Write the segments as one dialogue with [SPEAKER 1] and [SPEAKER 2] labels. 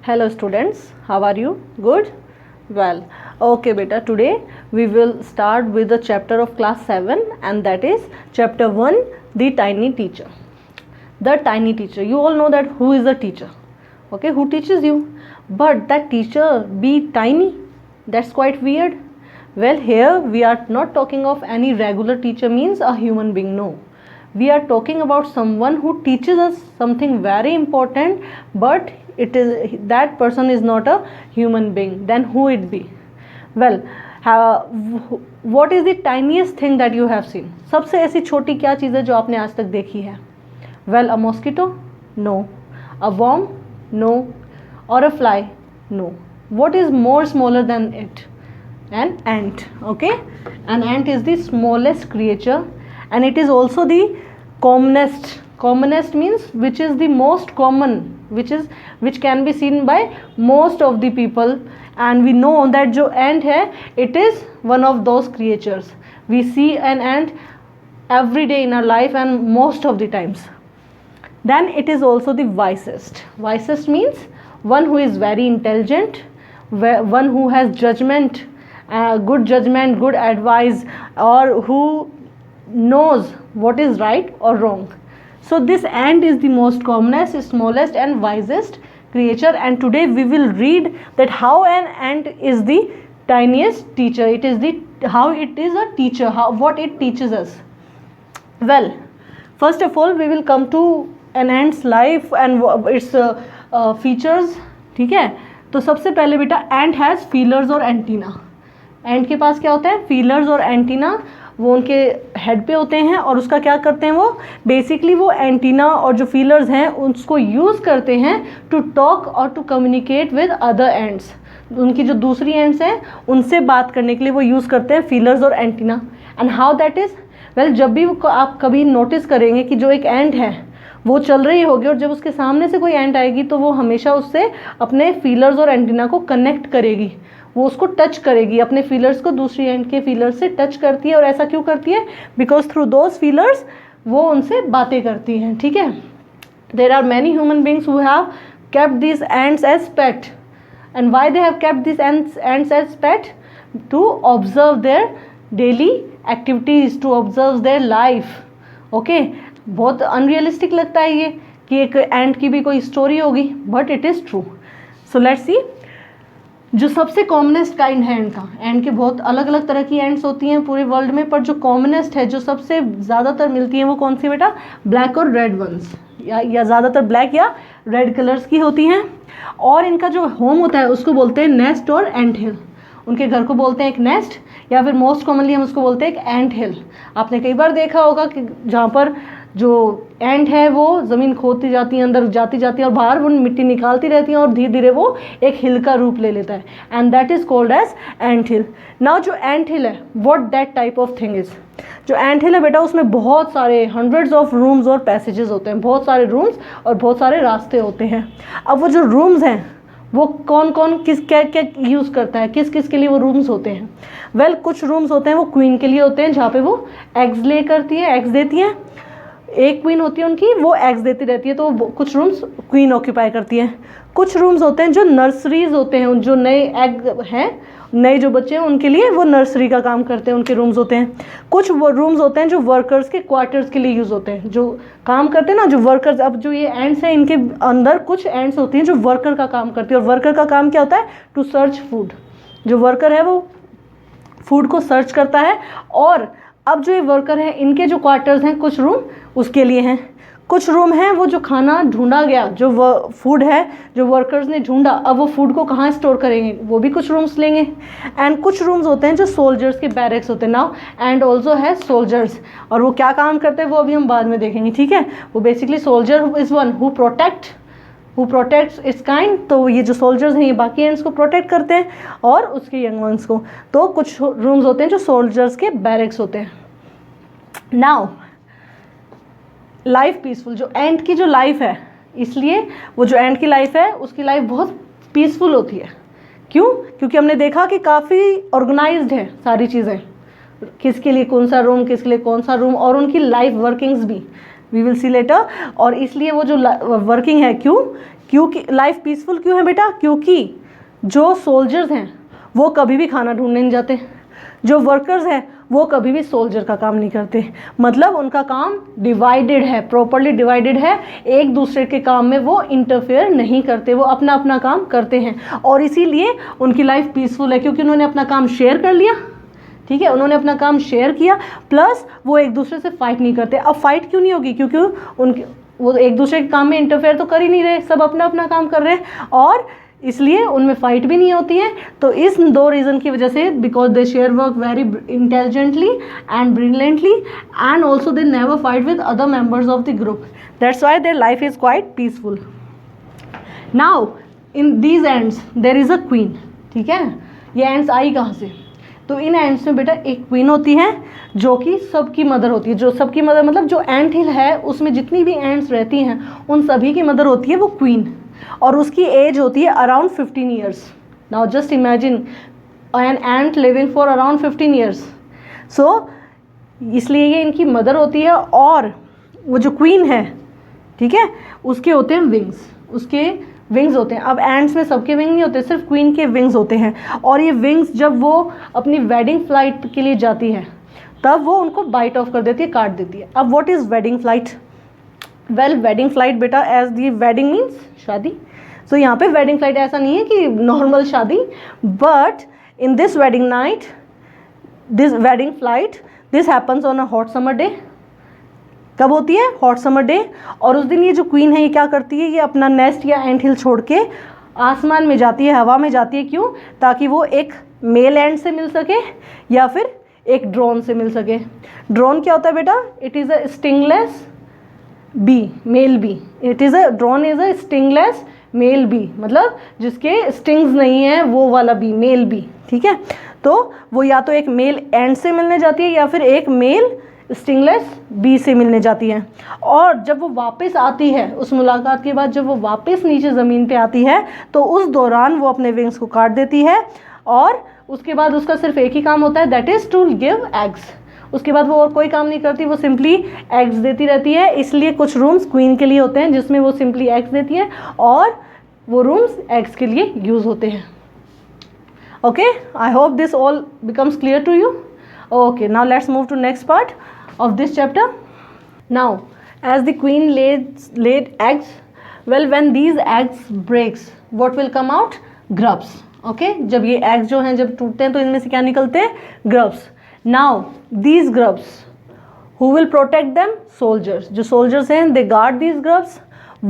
[SPEAKER 1] Hello students, how are you? Good? Well, okay beta, today we will start with the chapter of class 7 and that is chapter 1, the tiny teacher. The tiny teacher, you all know that who is a teacher, okay, who teaches you, but that teacher be tiny, that's quite weird. Well, here we are not talking of any regular teacher means a human being, no. We are talking about someone who teaches us something very important, but it is that person is not a human being. Then who it be? Well, what is the tiniest thing that you have seen? सबसे ऐसी छोटी क्या चीज़ है जो आपने आज तक देखी है? Well, a mosquito? No. A worm? No. Or a fly? No. What is more smaller than it? An ant. Okay, an ant is the smallest creature and it is also the commonest means which is the most common, which can be seen by most of the people, and we know that jo ant hai, it is one of those creatures. We see an ant every day in our life and most of the times. Then it is also the wisest means one who is very intelligent, one who has judgment, good judgment, good advice, or who knows what is right or wrong. So this ant is the most commonest, smallest and wisest creature, and today we will read that how an ant is the tiniest teacher. It is the how it is a teacher, what it teaches us. Well, first of all we will come to an ant's life and its features. ठीक है, तो सबसे पहले बेटा ant has feelers और antenna. एंट के पास क्या होता है? फीलर्स और एंटीना, वो उनके हेड पे होते हैं और उसका क्या करते हैं, वो बेसिकली वो एंटीना और जो फीलर्स हैं उसको यूज़ करते हैं टू टॉक और to communicate with other ants. उनकी जो दूसरी एंट्स हैं उनसे बात करने के लिए वो यूज़ करते हैं फीलर्स और antenna. And how that is? Well, जब भी आप कभी नोटिस करेंगे कि जो एक एंट है वो चल रही होगी और जब उसके सामने से कोई एंट आएगी तो वो हमेशा उससे अपने फीलर्स और एंटीना को कनेक्ट करेगी, वो उसको टच करेगी, अपने फीलर्स को दूसरी एंड के फीलर्स से टच करती है. और ऐसा क्यों करती है? बिकॉज थ्रू दोज फीलर्स वो उनसे बातें करती हैं. ठीक है, there are many human beings who have kept this ants as pet. And why they have kept this ants as pet? To observe their daily activities, to observe their life. Okay, बहुत unrealistic लगता है ये कि एक एंट की भी कोई story होगी, but it is true. So let's see. जो सबसे कॉमनेस्ट काइंड है एंट का, एंट के बहुत अलग अलग तरह की एंट्स होती हैं पूरे वर्ल्ड में, पर जो कॉमनेस्ट है, जो सबसे ज़्यादातर मिलती है, वो कौन सी बेटा? ब्लैक और रेड वंस, या ज़्यादातर ब्लैक या रेड कलर्स की होती हैं. और इनका जो होम होता है उसको बोलते हैं नेस्ट और एंट हिल. उनके घर को बोलते हैं एक नेस्ट, या फिर मोस्ट कॉमनली हम उसको बोलते हैं एक एंट हिल. आपने कई बार देखा होगा कि जहाँ पर जो एंट है वो ज़मीन खोदती जाती है, अंदर जाती है और बाहर वो मिट्टी निकालती रहती है और धीरे धीरे वो एक हिल का रूप ले लेता है, and that is called as ant hill. Now जो एंट हिल है, what that type of thing is? जो एंट हिल है बेटा, उसमें बहुत सारे हंड्रेड्स ऑफ रूम्स और पैसेजेस होते हैं, बहुत सारे रूम्स और बहुत सारे रास्ते होते हैं. अब वो जो रूम्स हैं वो कौन कौन किस क्या क्या यूज़ करता है, किस किस के लिए वो रूम्स होते हैं? वेल, कुछ रूम्स होते हैं वो क्वीन के लिए होते हैं, जहाँ पे वो एग्स ले करती है, एग्स देती हैं. एक क्वीन होती है उनकी, वो एग्स देती रहती है, तो कुछ रूम्स क्वीन ऑक्यूपाई करती है. कुछ रूम्स होते हैं जो नर्सरीज होते हैं, जो नए एग हैं, नए जो बच्चे हैं उनके लिए वो नर्सरी का काम करते हैं, उनके रूम्स होते हैं. कुछ वो रूम्स होते हैं जो वर्कर्स के क्वार्टर्स के लिए यूज़ होते हैं, जो काम करते हैं ना, जो वर्कर्स. अब जो ये एंड्स हैं इनके अंदर कुछ एंड्स होती हैं जो वर्कर का काम करती है, और वर्कर का काम क्या होता है? To search food. जो वर्कर है वो फूड को सर्च करता है. और अब जो ये वर्कर हैं इनके जो क्वार्टर्स हैं, कुछ रूम उसके लिए हैं, कुछ रूम हैं वो जो खाना ढूंढा गया, जो फूड है जो वर्कर्स ने ढूंढा, अब वो फूड को कहाँ स्टोर करेंगे, वो भी कुछ रूम्स लेंगे. एंड कुछ रूम्स होते हैं जो सोल्जर्स के बैरक्स होते हैं. नाउ एंड ऑल्सो है सोल्जर्स, और वो क्या काम करते हैं वो अभी हम बाद में देखेंगे. ठीक है, वो basically soldier is one who protects it's kind. तो ये जो सोल्जर्स हैं ये बाकी एंड्स को प्रोटेक्ट करते हैं और उसके यंग वंस को. तो कुछ रूम्स होते हैं जो सोल्जर्स के बैरक्स होते हैं. नाउ लाइफ पीसफुल, जो एंट की जो लाइफ है, इसलिए वो जो एंट की लाइफ है उसकी लाइफ बहुत पीसफुल होती है. क्यों? क्योंकि हमने देखा कि काफ़ी ऑर्गेनाइज्ड है सारी चीज़ें, किसके लिए कौन सा रूम, किसके लिए कौन सा रूम, और उनकी लाइफ वर्किंग्स भी वी विल सी लेटर. और इसलिए वो जो वर्किंग है, क्यों? क्योंकि लाइफ पीसफुल क्यों है बेटा? क्योंकि जो सोल्जर्स हैं वो कभी भी खाना ढूंढने नहीं जाते, जो वर्कर्स हैं वो कभी भी सोल्जर का काम नहीं करते, मतलब उनका काम डिवाइडेड है, प्रॉपरली डिवाइडेड है, एक दूसरे के काम में वो इंटरफेयर नहीं करते, वो अपना अपना काम करते हैं और इसीलिए उनकी लाइफ पीसफुल है, क्योंकि उन्होंने अपना काम शेयर कर लिया, ठीक है, उन्होंने अपना काम शेयर किया, प्लस वो एक दूसरे से फाइट नहीं करते। अब फाइट क्यों नहीं होगी? क्योंकि उनके वो एक दूसरे के काम में इंटरफेयर तो कर ही नहीं रहे, सब अपना अपना काम कर रहे हैं और इसलिए उनमें फाइट भी नहीं होती है। तो इस दो रीज़न की वजह से, because they share work very intelligently and brilliantly and also they never fight with other members of the group, that's why their life is quite peaceful. Now in these ants there is a queen, ठीक है, ये ends आई कहाँ से? तो इन ends में बेटा एक queen होती है जो कि सबकी मदर होती है, जो सबकी मदर मतलब जो एंट हिल है उसमें जितनी भी एंड्स रहती हैं उन सभी की मदर होती है वो क्वीन, और उसकी एज होती है around 15 years. Now just imagine an ant living for around 15 years. So इसलिए ये इनकी मदर होती है और वो जो क्वीन है, ठीक है, उसके होते हैं विंग्स, उसके विंग्स होते हैं। अब एंड्स में सबके विंग नहीं होते, सिर्फ क्वीन के विंग्स होते हैं, और ये विंग्स जब वो अपनी वेडिंग फ्लाइट के लिए जाती है तब वो उनको बाइट ऑफ कर देती है, काट देती है। अब what is wedding flight? Well wedding flight बेटा, एज दी वेडिंग मीन्स शादी, सो यहाँ पे वेडिंग फ्लाइट ऐसा नहीं है कि नॉर्मल शादी, but in this wedding night, this wedding flight, this happens on a hot summer day. कब होती है? Hot summer day. और उस दिन ये जो क्वीन है ये क्या करती है? ये अपना नेस्ट या एंट हिल छोड़ के आसमान में जाती है, हवा में जाती है। क्यों? ताकि वो एक मेल एंट से मिल सके या फिर एक ड्रोन से मिल सके। ड्रोन क्या होता है बेटा? It is a stingless bee, male bee. It is a drone is a stingless male bee, मतलब जिसके स्टिंग्स नहीं है वो वाला बी, मेल बी, ठीक है। तो वो या तो एक मेल एंट से मिलने जाती है या फिर एक मेल स्टिंगलेस बी से मिलने जाती है। और जब वो वापस आती है, उस मुलाकात के बाद जब वो वापस नीचे ज़मीन पे आती है तो उस दौरान वो अपने विंग्स को काट देती है और उसके बाद उसका सिर्फ एक ही काम होता है, that is to give eggs. उसके बाद वो और कोई काम नहीं करती, वो सिंपली एग्स देती रहती है। इसलिए कुछ रूम्स क्वीन के लिए होते हैं जिसमें वो सिंपली एग्स देती है और वो रूम्स एग्स के लिए यूज़ होते हैं। Okay, I hope this all becomes clear to you. Okay, now let's move to next part of this chapter. Now, as the queen laid eggs, well, when these eggs breaks, what will come out? Grubs. Okay, जब ये eggs जो हैं जब टूटते हैं तो इनमें से क्या निकलते हैं? Grubs. Now, these grubs, who will protect them? Soldiers. जो soldiers हैं, they guard these grubs.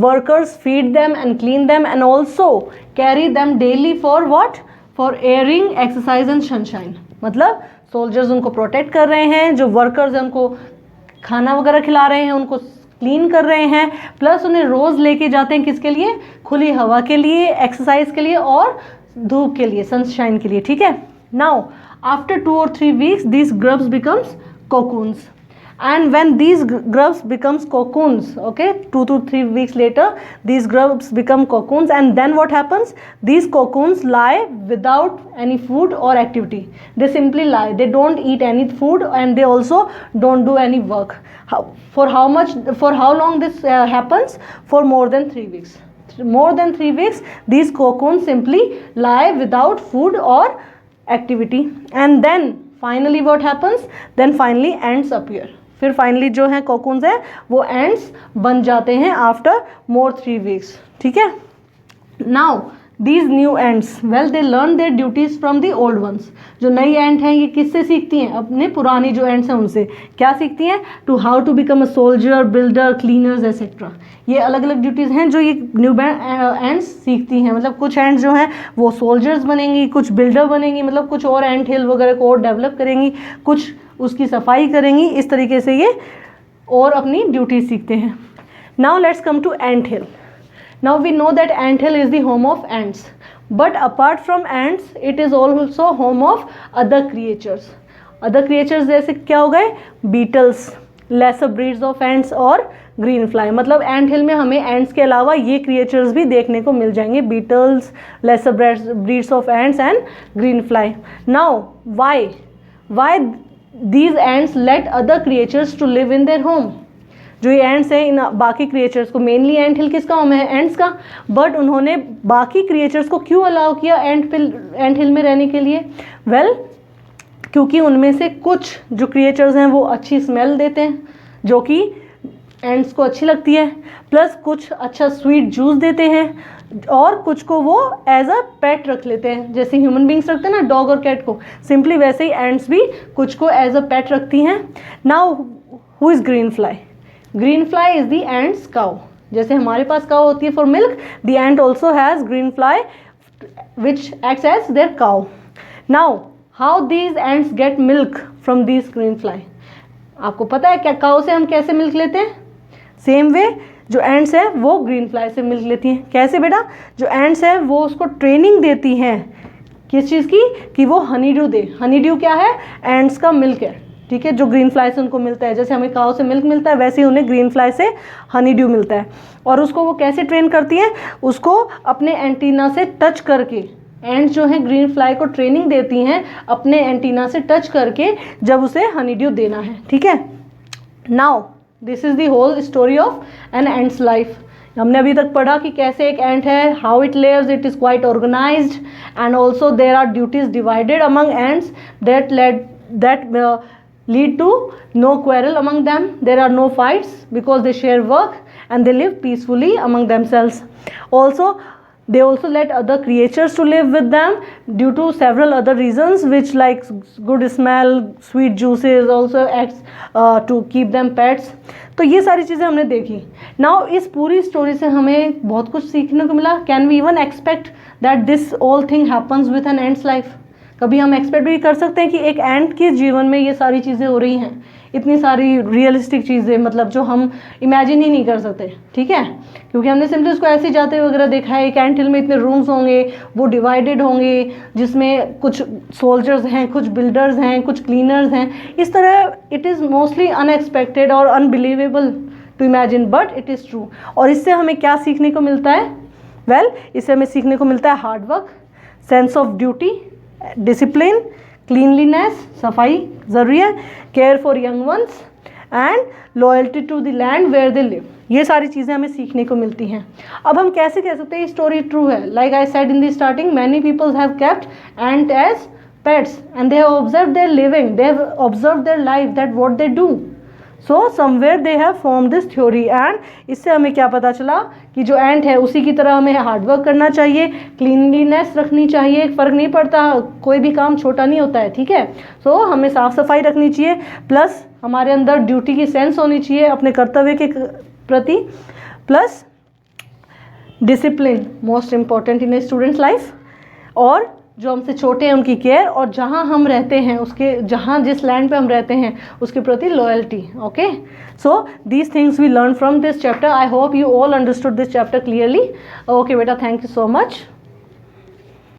[SPEAKER 1] Workers feed them and clean them and also carry them daily for what? For airing, exercise and sunshine. मतलब soldiers उनको protect कर रहे हैं, जो workers हैं उनको खाना वगैरह खिला रहे हैं, उनको क्लीन कर रहे हैं, प्लस उन्हें रोज़ लेके जाते हैं किसके लिए? खुली हवा के लिए, एक्सरसाइज के लिए और धूप के लिए, सनशाइन के लिए, ठीक है। Now after 2 or 3 weeks these grubs becomes cocoons, and when these grubs becomes cocoons, okay, 2 to 3 weeks later these grubs become cocoons, and then what happens? These cocoons lie without any food or activity. They simply lie, they don't eat any food and they also don't do any work. For how long this happens? For more than 3 weeks. More than 3 weeks these cocoons simply lie without food or activity, and then finally what happens? Then finally ants appear. फिर finally जो है cocoons है वो ends बन जाते हैं after मोर 3 weeks, ठीक है। Now these new ants, well they learn their duties from the old ones. जो नई एंट हैं ये किससे सीखती हैं? अपने पुरानी जो एंट्स हैं उनसे। क्या सीखती हैं? To how to become a soldier, builder, cleaners etcetera. ये अलग अलग ड्यूटीज़ हैं जो ये न्यू एंट्स सीखती हैं। मतलब कुछ एंट्स जो हैं वो सोल्जर्स बनेंगी, कुछ बिल्डर बनेंगी, मतलब कुछ और एंट हिल वगैरह को और डेवलप करेंगी, कुछ उसकी सफाई करेंगी। इस तरीके से ये और अपनी ड्यूटी सीखते हैं। Now let's come to ant hill. Now we know that ant hill is the home of ants, but apart from ants it is also home of other creatures. Other creatures जैसे क्या हो गए? Beetles, lesser breeds of ants और green fly. मतलब ant हिल में हमें ants के अलावा ये क्रिएचर्स भी देखने को मिल जाएंगे, beetles, lesser breeds of ants and green fly. Now why these ants let other creatures to live in their home? जो ये एंड्स हैं इन बाकी क्रिएचर्स को, मेनली एंट हिल किसका होम है, एंड्स का, बट उन्होंने बाकी क्रिएचर्स को क्यों अलाउ किया एंट हिल में रहने के लिए? वेल, क्योंकि उनमें से कुछ जो क्रिएचर्स हैं वो अच्छी स्मेल देते हैं जो कि एंड्स को अच्छी लगती है, प्लस कुछ अच्छा स्वीट जूस देते हैं और कुछ को वो एज अ पेट रख लेते हैं, जैसे ह्यूमन बींग्स रखते हैं ना डॉग और कैट को, सिंपली वैसे ही एंड्स भी कुछ को एज अ पेट रखती हैं। Now who is green fly? Green fly is the ant's cow. जैसे हमारे पास काउ होती है for milk, the ant also has green fly which acts as their cow. Now how these ants get milk from these green fly? आपको पता है क्या cow से हम कैसे मिल्क लेते हैं? सेम वे जो एंड्स है वो ग्रीन फ्लाई से मिल्क लेती हैं। कैसे बेटा? जो एंड्स है वो उसको ट्रेनिंग देती हैं किस चीज़ की, कि वो हनी ड्यू दे। हनी ड्यू क्या है? एंड्स का मिल्क है, ठीक है, जो ग्रीन फ्लाई से उनको मिलता है। जैसे हमें काउ से मिल्क मिलता है वैसे ही उन्हें ग्रीन फ्लाई से हनी ड्यू मिलता है। और उसको वो कैसे ट्रेन करती हैं? उसको अपने एंटीना से टच करके, एंड्स जो है ग्रीन फ्लाई को ट्रेनिंग देती हैं अपने एंटीना से टच करके जब उसे हनी ड्यू देना है, ठीक है। Now this is the whole story of an ant's life. हमने अभी तक पढ़ा कि कैसे एक एंट है, how it lives, it is quite organised and also there are duties divided among ants that lead to no quarrel among them. There are no fights because they share work and they live peacefully among themselves. Also, they also let other creatures to live with them due to several other reasons, which like good smell, sweet juices also acts to keep them pets. तो ये सारी चीज़ें हमने देखी। Now इस पूरी story से हमें बहुत कुछ सीखने को मिला। Can we even expect that this all thing happens with an ant's life? कभी हम एक्सपेक्ट भी कर सकते हैं कि एक एंट के जीवन में ये सारी चीज़ें हो रही हैं, इतनी सारी रियलिस्टिक चीज़ें, मतलब जो हम इमेजिन ही नहीं कर सकते, ठीक है, क्योंकि हमने सिंपली उसको ऐसे जाते वगैरह देखा है। एक एंट हिल में इतने रूम्स होंगे, वो डिवाइडेड होंगे, जिसमें कुछ सोल्जर्स हैं, कुछ बिल्डर्स हैं, कुछ क्लीनर्स हैं, इस तरह इट इज़ मोस्टली अनएक्सपेक्टेड और unbelievable to imagine, but it is true. और इससे हमें क्या सीखने को मिलता है? वेल, इससे हमें सीखने को मिलता है hard work, sense of duty, discipline, cleanliness, सफाई ज़रूरी है, care for young ones and loyalty to the land where they live. ये सारी चीज़ें हमें सीखने को मिलती हैं। अब हम कैसे कह सकते हैं ये स्टोरी ट्रू है? Like I said in the starting, many peoples have kept ant as pets and they have observed their living, they have observed their life, that what they do. So somewhere they have form this theory and इससे हमें क्या पता चला कि जो एंट है उसी की तरह हमें हार्डवर्क करना चाहिए, क्लीनलीनेस रखनी चाहिए, फ़र्क नहीं पड़ता, कोई भी काम छोटा नहीं होता है, ठीक है। सो हमें साफ़ सफाई रखनी चाहिए, प्लस हमारे अंदर ड्यूटी की सेंस होनी चाहिए अपने कर्तव्य के प्रति, plus discipline most important in A students life, और जो हमसे छोटे हैं उनकी केयर, और जहाँ हम रहते हैं उसके, जहाँ जिस लैंड पे हम रहते हैं उसके प्रति loyalty. Okay, so these things we learn from this chapter. I hope you all understood this chapter clearly. Okay बेटा, थैंक यू सो मच।